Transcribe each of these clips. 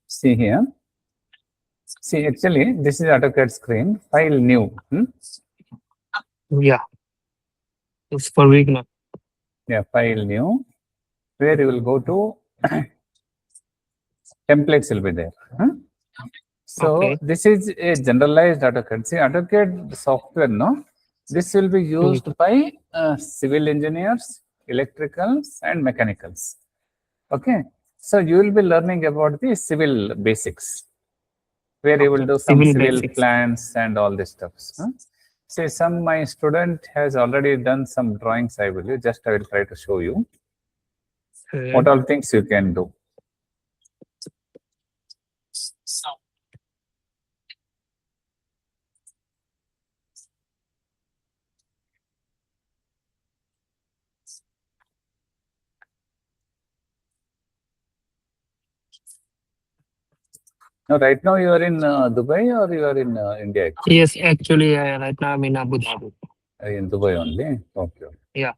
See here. See, actually, this is AutoCAD screen. File new. Yeah. It's for beginner. Yeah, file new. Where you will go to templates will be there. So Okay. this is a generalized AutoCAD. See, AutoCAD software, no? This will be used by civil engineers, electricals, and mechanicals. Okay. So you will be learning about the civil basics, where you will do some civil plans and all this stuff. Say my student has already done some drawings, I will try to show you what all things you can do. Now, right now you are in Dubai or you are in India? Actually? Yes, actually, right now I'm in Abu Dhabi. In Dubai only? Okay. Yeah.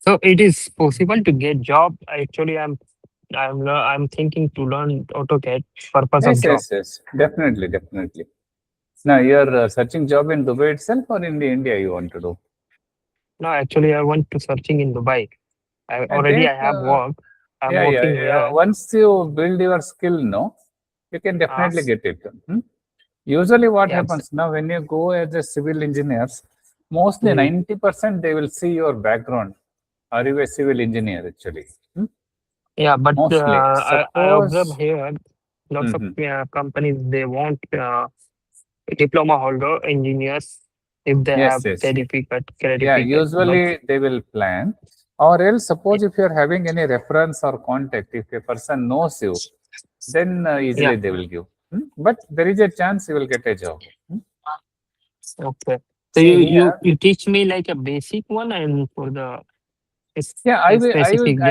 So it is possible to get job. Actually, I'm thinking to learn AutoCAD purpose of job. Yes, definitely. Now you are searching job in Dubai itself or in the India you want to do? No, actually, I want to searching in Dubai. I have work. I'm working here. Once you build your skill, no, you can definitely get it. Usually, what happens now when you go as a civil engineers, mostly 90% they will see your background. Are you a civil engineer actually? Yeah, but Suppose, I observe here lots of companies they want diploma holder engineers if they have certificate. Yeah, usually they will plan. Or else, suppose if you are having any reference or contact, if a person knows you, then easily they will give. But there is a chance you will get a job. Okay. So you teach me like a basic one and for the I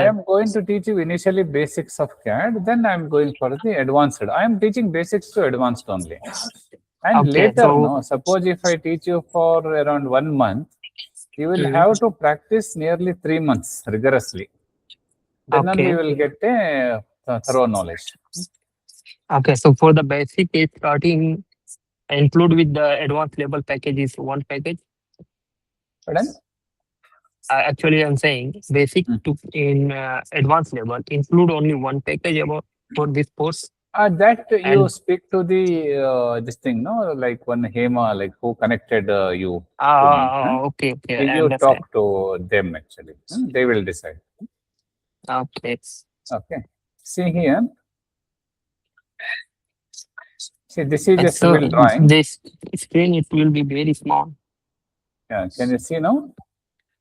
am going to teach you initially basics of CAD, then I am going for the advanced. I am teaching basics to advanced only. And later, no, suppose if I teach you for around 1 month, you will have to practice nearly 3 months rigorously. Then only you will get a thorough knowledge. Okay, so for the basic, it's starting include with the advanced level package is one package. Pardon? Actually, I'm saying basic to in advanced level include only one package about for this course. That you speak to the this thing, no, like one Hema, like who connected you. Okay. You talk to them actually. They will decide. Okay. See here. See, this is a civil drawing. This screen, it will be very small. Yeah, can you see now?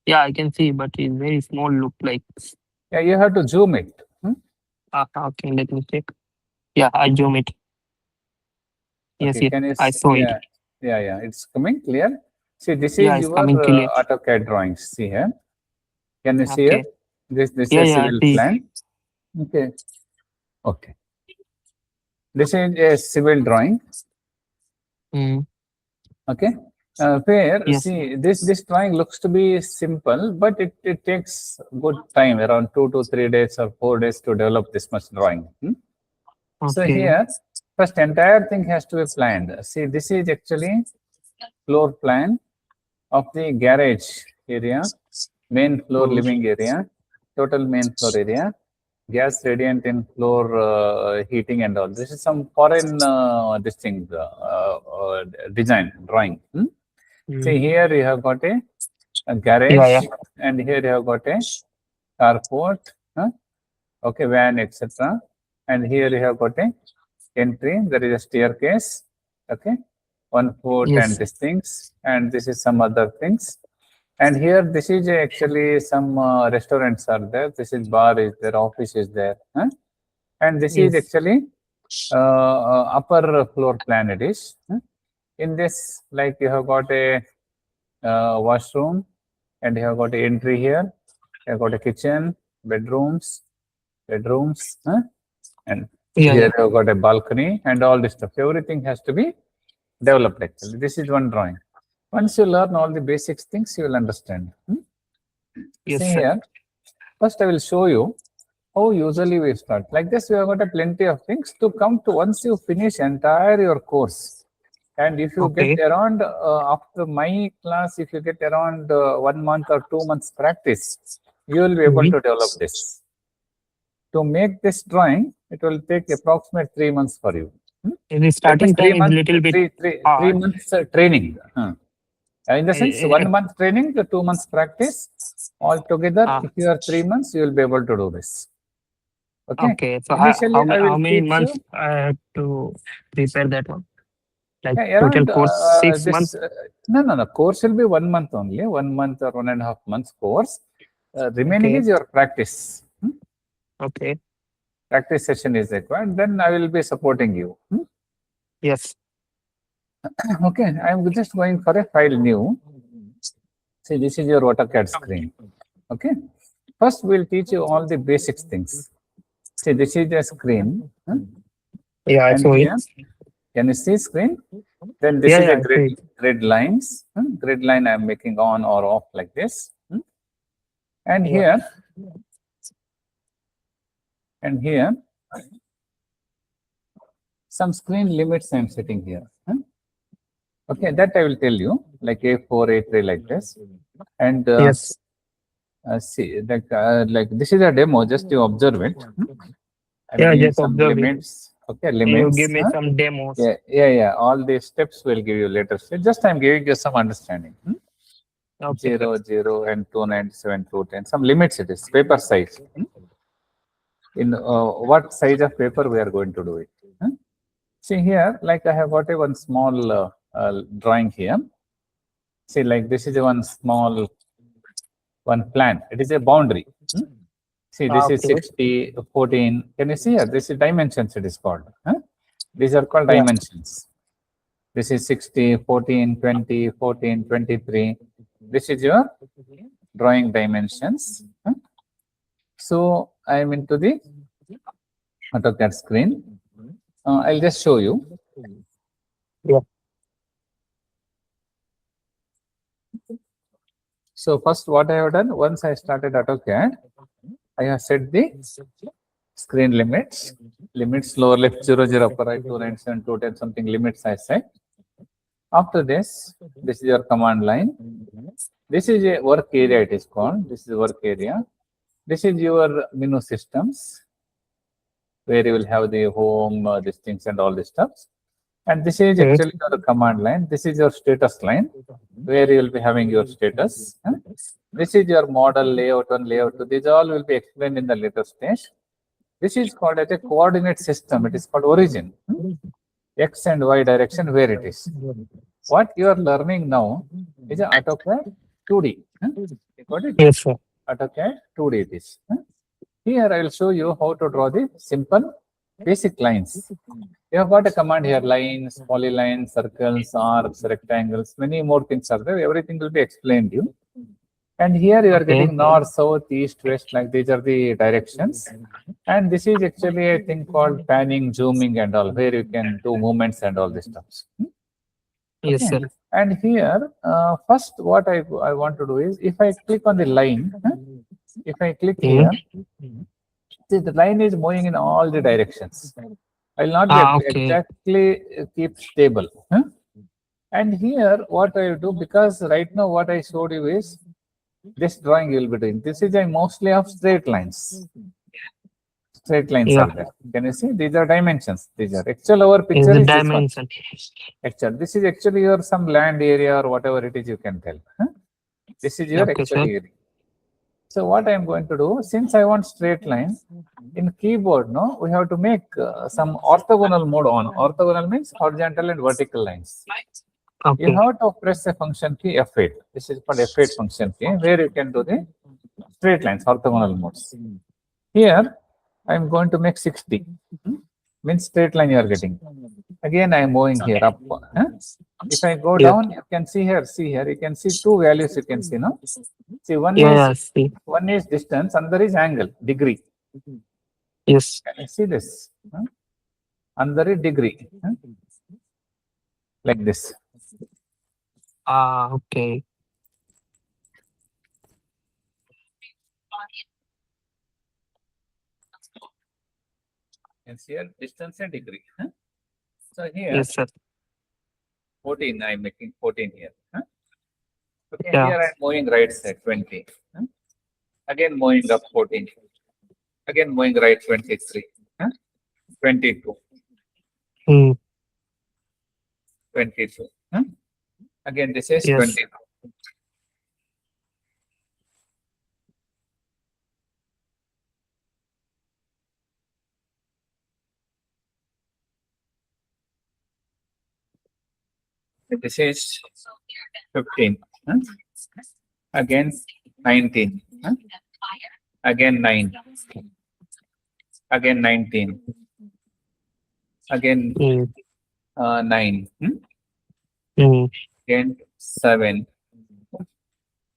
Yeah, I can see, but it's very small. Look like. Yeah, you have to zoom it. Okay, let me check. Yeah, I zoom it. Yes, I saw it. Yeah, it's coming clear. See, this is your AutoCAD drawings. See here. Can you see here? This is a civil plan. Okay. This is a civil drawing. Okay. See, this drawing looks to be simple, but it takes good time, around 2 to 3 days or 4 days to develop this much drawing. So here, first entire thing has to be planned. See, this is actually floor plan of the garage area, main floor living area, total main floor area, gas radiant in floor heating and all. This is some foreign design drawing. See, here you have got a garage, and here you have got a carport, okay, van, etc. And here you have got a entry. There is a staircase, okay, 1 foot and these things, and this is some other things. And here, this is actually some restaurants are there. This is bar is there, office is there, and this is actually upper floor plan. It is in this, like you have got a washroom, and you have got an entry here. You have got a kitchen, bedrooms, and here you have got a balcony and all this stuff. Everything has to be developed actually. This is one drawing. Once you learn all the basics things, you will understand. Yes, See sir. here, first I will show you how usually we start. Like this, we have got a plenty of things to come to. Once you finish entire your course, and if you Okay. get around after my class, if you get around 1 month or 2 months practice, you will be able to develop this. To make this drawing, it will take approximate 3 months for you. The starting time is little bit three hard. months training. In the sense, 1 month training, 2 months practice. Altogether, if you are 3 months, you will be able to do this. Okay. Okay. So Initially, I will how many teach months you. I have to prepare that one? Like Yeah, total around course 6 months. no. Course will be 1 month only. 1 month or 1.5 months course. Remaining Okay. is your practice. Okay. Practice session is required. Then I will be supporting you. Yes. Okay, I am just going for a file new. See, this is your AutoCAD screen. Okay. First, we'll teach you all the basics things. See, this is the screen. Yeah, I And saw it. here, can you see screen? Then this Yeah, is yeah, a I see it. grid lines. Grid line I am making on or off like this. And Yeah. here, some screen limits I am setting here. Okay, that I will tell you, like A4, A3 like this. And Yes. see, like this is a demo, just you observe it. I'm Yeah, giving just some observe it. limits. Okay, You limits. give me some demos. Yeah. All these steps will give you later. Just I'm giving you some understanding. Okay. 0, and 297, 210. Some limits it is. Paper size. In what size of paper we are going to do it. See here, like I have got a one small drawing here. See, like this is a one small one plan. It is a boundary. See, this is Okay. 60, 14. Can you see here? This is dimensions it is called. These are called Yeah. dimensions. This is 60, 14, 20, 14, 23. This is your drawing dimensions. So I am into the AutoCAD screen. I'll just show you. Yeah. So first what I have done, once I started AutoCAD, I have set the screen limits. Limits lower left 0, upper right 297, 210 something limits I set. After this is your command line. This is a work area it is called. This is work area. This is your menu systems, where you will have the home, these things and all this stuff. And this is actually your command line. This is your status line, where you will be having your status. This is your model, layout 1, layout 2. These all will be explained in the later stage. This is called as a coordinate system. It is called origin. X and Y direction, where it is. What you are learning now is an AutoCAD 2D. You got it? Yes, sir. AutoCAD 2D it is. Here I will show you how to draw the simple basic lines. You have got a command here, lines, polylines, circles, arcs, rectangles, many more things are there. Everything will be explained to you. And here you are getting north, south, east, west, like these are the directions. And this is actually a thing called panning, zooming and all, where you can do movements and all this stuff. Yes, sir. And here, first what I want to do is, if I click on the line, if I click here, see the line is moving in all the directions. I will not be exactly keep stable. And here what I will do, because right now what I showed you is, this drawing you will be doing. This is a mostly of straight lines. Straight lines are there. Can you see? These are dimensions. These are actual our picture is this one. Actual. This is actually your some land area or whatever it is you can tell. This is your actual area. So what I am going to do, since I want straight line, in keyboard, no, we have to make some orthogonal mode on. Orthogonal means horizontal and vertical lines. You have to press a function key F8. This is called F8 function key, where you can do the straight lines, orthogonal modes. Here, I am going to make 60. Means straight line you are getting. Again, I am moving here up. If I go down, you can see here. See here, you can see two values. You can see, no. See, one is distance, another is angle, degree. Yes. Can you see this? Another is degree. like this. Okay. And here distance and degree. So here Yes, sir. 14, I'm making 14 here. Okay, Yeah. here I'm moving right side 20. Again moving up 14. Again moving right 23. 22. Mm. 22. Again this is Yes. 22. This is 15. Again 19. Again 9. Again 19. Again Mm. 9. Mm. Again 7.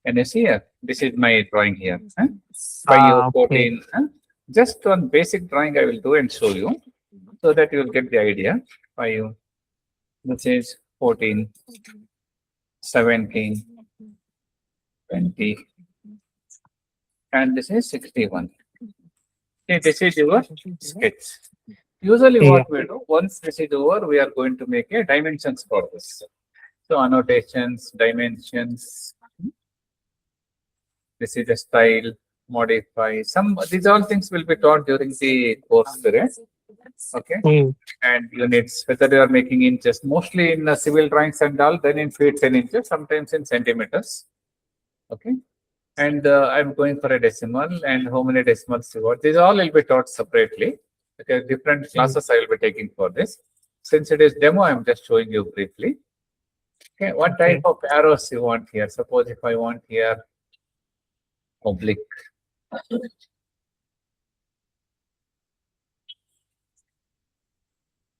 And you see here, this is my drawing here. 5, Okay. 14. Just one basic drawing I will do and show you so that you will get the idea. 5. This is 14. 17. 20. And this is 61. Okay, this is your sketch. Usually Yeah. what we do, once this is over, we are going to make a dimensions for this. So annotations, dimensions, this is the style, modify. These all things will be taught during the course period. Okay. Mm. And units, whether you are making inches, mostly in civil drawings and all, then in feet and inches, sometimes in centimeters. Okay. And I'm going for a decimal, and how many decimals you want. These all will be taught separately. Okay, different classes I will be taking for this. Since it is demo, I'm just showing you briefly. Okay, what type of arrows you want here? Suppose if I want here oblique.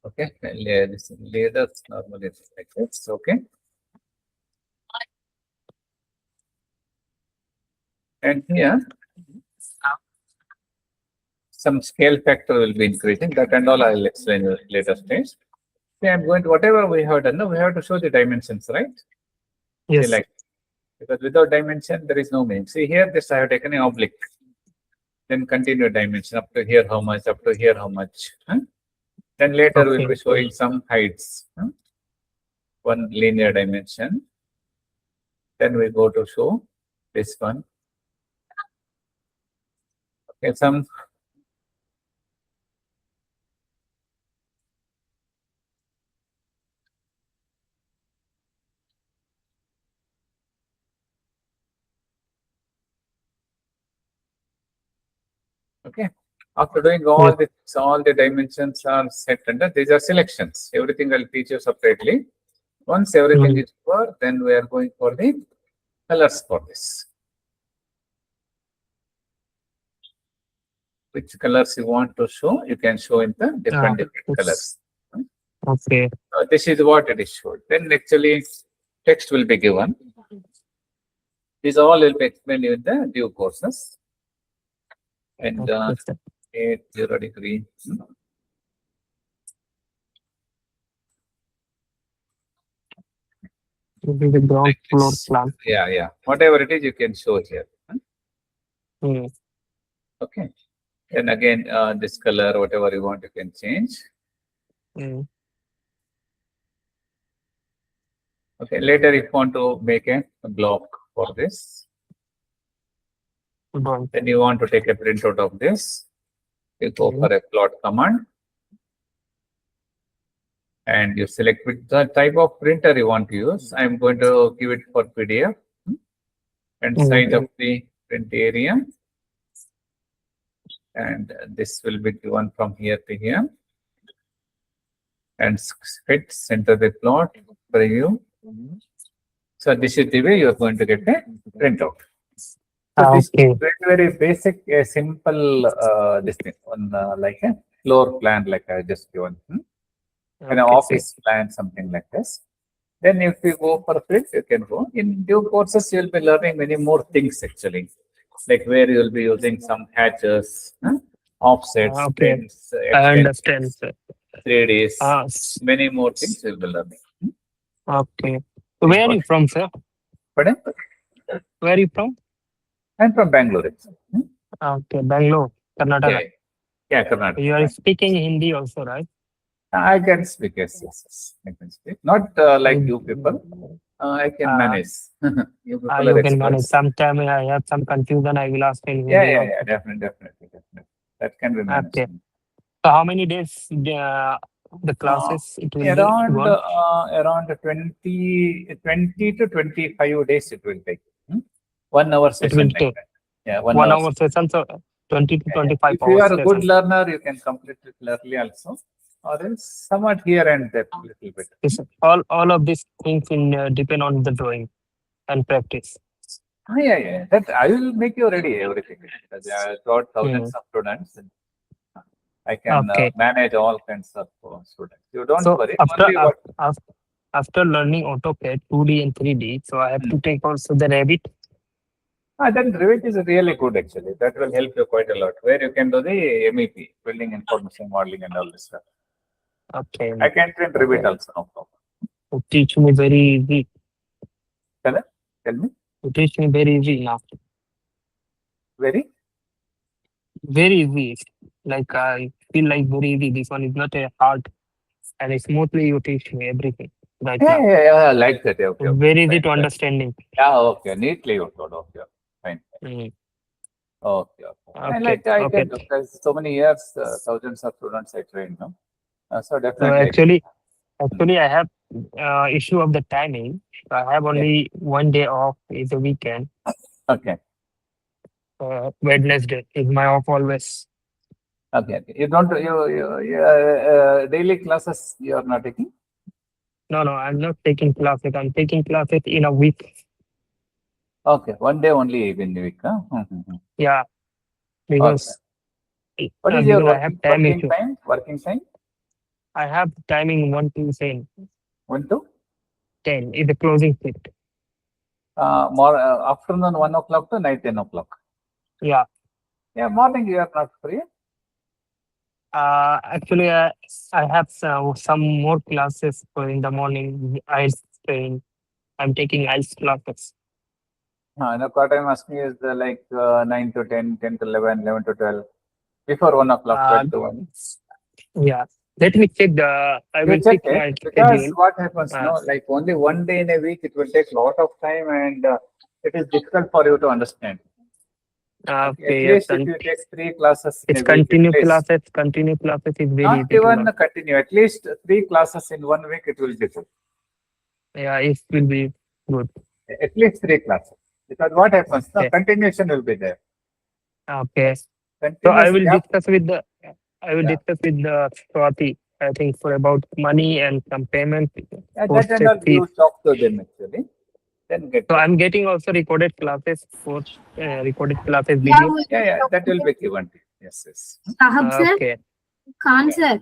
Okay, this layers normally it's like this. Okay. And here some scale factor will be increasing. That and all I'll explain in later stage. Okay, I'm going to whatever we have done. Now we have to show the dimensions, right? Yes. See, like, because without dimension there is no meaning. See here, this I have taken an oblique. Then continue dimension up to here how much, up to here how much. Then later we'll be showing some heights. One linear dimension. Then we go to show this one. Okay, some okay. After doing all this, all the dimensions are set under these are selections. Everything I'll teach you separately. Once everything is over, then we are going for the colors for this. Which colors you want to show, you can show in the different colors. Okay. This is what it is showed. Then actually text will be given. These all will be explained in the due courses. And 0 degree. The ground floor plan. Yeah. Whatever it is, you can show here. Okay. And again, this color, whatever you want, you can change. Okay. Later, if you want to make a block for this, then you want to take a printout of this. You go for a plot command. And you select which the type of printer you want to use. I'm going to give it for PDF and size of the print area. And this will be given from here to here. And fit center the plot preview. So this is the way you are going to get a printout. So this is very basic, simple this thing on like a floor plan, like I just given. An office plan, something like this. Then if you go for print, you can go. In due courses, you'll be learning many more things actually. Like where you'll be using some hatches, offsets, pins, I understand, sir. 3Ds, many more things you'll be learning. Okay. So where are you from, sir? Pardon? Where are you from? I'm from Bangalore. Actually. Okay, Bangalore, Karnataka. Yeah, Karnataka. You are speaking Hindi also, right? I can speak, yes. I can speak. Not like you people. I can manage. You people are You can manage. experts. Sometime I have some confusion. I will ask in Hindi. Yeah, definitely. That can be managed. Okay. So how many days the classes it will around be? around 20 to 25 days it will take. 1 hour session. It will like take. that. Yeah, 1 1 hour hour session, so 20 to 25 If you hours. are a good learner, you can complete it early also, or else somewhat here and there a little bit. Yes, all of these things depend on the drawing and practice. Yeah. That I will make you ready everything. Because I taught thousands of students. And I can manage all kinds of students. You don't worry. After learning AutoCAD 2D and 3D, so I have to take also the Revit. Then Revit is really good actually. That will help you quite a lot. Where you can do the MEP, building information modeling and all this stuff. Okay. I can train Revit also, no problem. You teach me very easy. Tell me. You teach me very easy now. Very easy. Like I feel like very easy. This one is not a hard, and smoothly you teach me everything right now. Yeah, like that. Okay. Very easy to understanding. Yeah, okay. Neatly you taught. Okay, fine. Okay. I can because so many years, thousands of students I trained. No? So definitely. So actually, I have issue of the timing. So I have only 1 day off is a weekend. Okay. Wednesday is my off always. Okay. You don't daily classes you are not taking? No, I'm not taking classes. I'm taking classes in a week. Okay, 1 day only in the week. Huh? Yeah, because what is your working time? Working time? I have timing 1 to 10. 1 to 10 is the closing shift. More afternoon 1 o'clock to night 10 o'clock. Yeah. Yeah, morning you are not free. Actually, I have some more classes in the morning. I'm taking IELTS classes. What I'm asking is like 9 to 10, 10 to 11, 11 to 12, before 1 o'clock, 12 to 1. Yeah. Let me check I will check my because schedule. What happens now, like only 1 day in a week, it will take a lot of time and it is difficult for you to understand. At least if you take 3 classes in a week. Continue classes is very not easy. Not even continue. At least 3 classes in 1 week, it will be good. Yeah, it will be good. At least 3 classes. Because what happens? The continuation will be there. Okay. So I will discuss with the Swati, I think, for about money and some payment. You talk to them actually. Then so I'm getting also recorded classes for recorded classes video. Yeah, that will be given. Yes. Okay. Khan sir.